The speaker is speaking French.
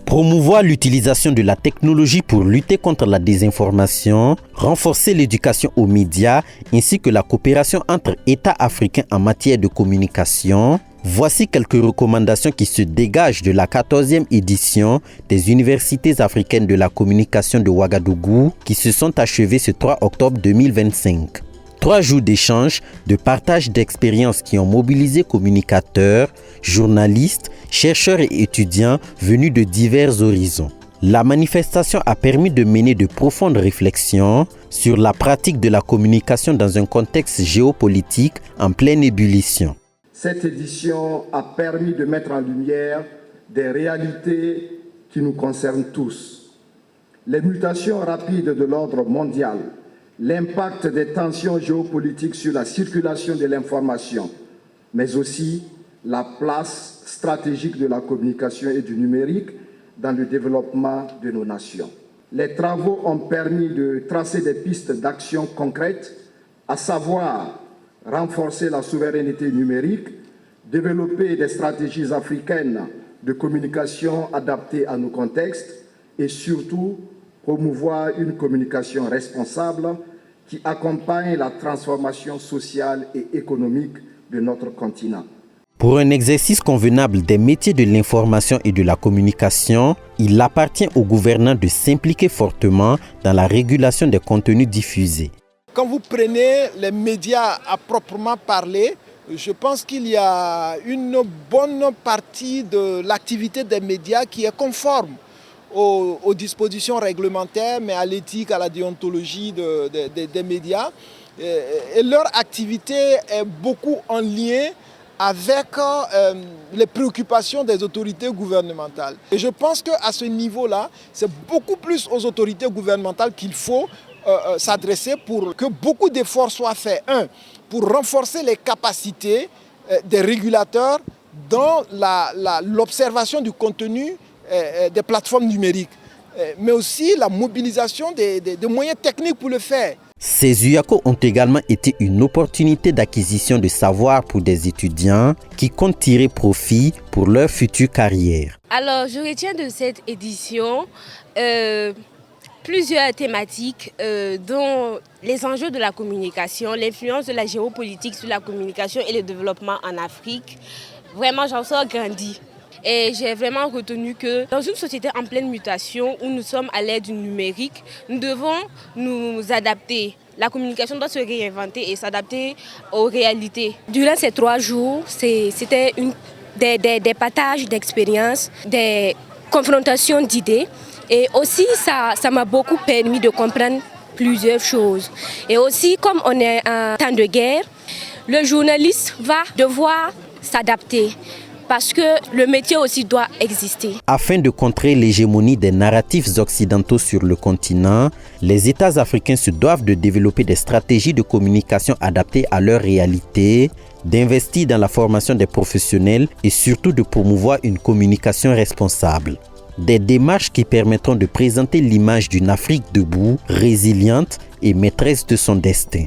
Promouvoir l'utilisation de la technologie pour lutter contre la désinformation, renforcer l'éducation aux médias ainsi que la coopération entre États africains en matière de communication. Voici quelques recommandations qui se dégagent de la 14e édition des Universités africaines de la communication de Ouagadougou qui se sont achevées ce 3 octobre 2025. 3 jours d'échanges, de partage d'expériences qui ont mobilisé communicateurs, journalistes, chercheurs et étudiants venus de divers horizons. La manifestation a permis de mener de profondes réflexions sur la pratique de la communication dans un contexte géopolitique en pleine ébullition. Cette édition a permis de mettre en lumière des réalités qui nous concernent tous. Les mutations rapides de l'ordre mondial, l'impact des tensions géopolitiques sur la circulation de l'information, mais aussi la place stratégique de la communication et du numérique dans le développement de nos nations. Les travaux ont permis de tracer des pistes d'action concrètes, à savoir renforcer la souveraineté numérique, développer des stratégies africaines de communication adaptées à nos contextes et surtout promouvoir une communication responsable qui accompagne la transformation sociale et économique de notre continent. Pour un exercice convenable des métiers de l'information et de la communication, il appartient aux gouvernants de s'impliquer fortement dans la régulation des contenus diffusés. Quand vous prenez les médias à proprement parler, je pense qu'il y a une bonne partie de l'activité des médias qui est conforme aux dispositions réglementaires, mais à l'éthique, à la déontologie des médias. Et leur activité est beaucoup en lien avec les préoccupations des autorités gouvernementales. Et je pense qu'à ce niveau-là, c'est beaucoup plus aux autorités gouvernementales qu'il faut s'adresser pour que beaucoup d'efforts soient faits. Pour renforcer les capacités des régulateurs dans l'observation du contenu des plateformes numériques, mais aussi la mobilisation des moyens techniques pour le faire. Ces UACO ont également été une opportunité d'acquisition de savoir pour des étudiants qui comptent tirer profit pour leur future carrière. Alors, je retiens de cette édition plusieurs thématiques dont les enjeux de la communication, l'influence de la géopolitique sur la communication et le développement en Afrique. Vraiment, j'en sors grandi. Et j'ai vraiment retenu que dans une société en pleine mutation où nous sommes à l'ère du numérique, nous devons nous adapter. La communication doit se réinventer et s'adapter aux réalités. Durant ces 3 jours, c'était des partages d'expériences, des confrontations d'idées. Et aussi, ça m'a beaucoup permis de comprendre plusieurs choses. Et aussi, comme on est en temps de guerre, le journaliste va devoir s'adapter. Parce que le métier aussi doit exister. Afin de contrer l'hégémonie des narratifs occidentaux sur le continent, les États africains se doivent de développer des stratégies de communication adaptées à leur réalité, d'investir dans la formation des professionnels et surtout de promouvoir une communication responsable. Des démarches qui permettront de présenter l'image d'une Afrique debout, résiliente et maîtresse de son destin.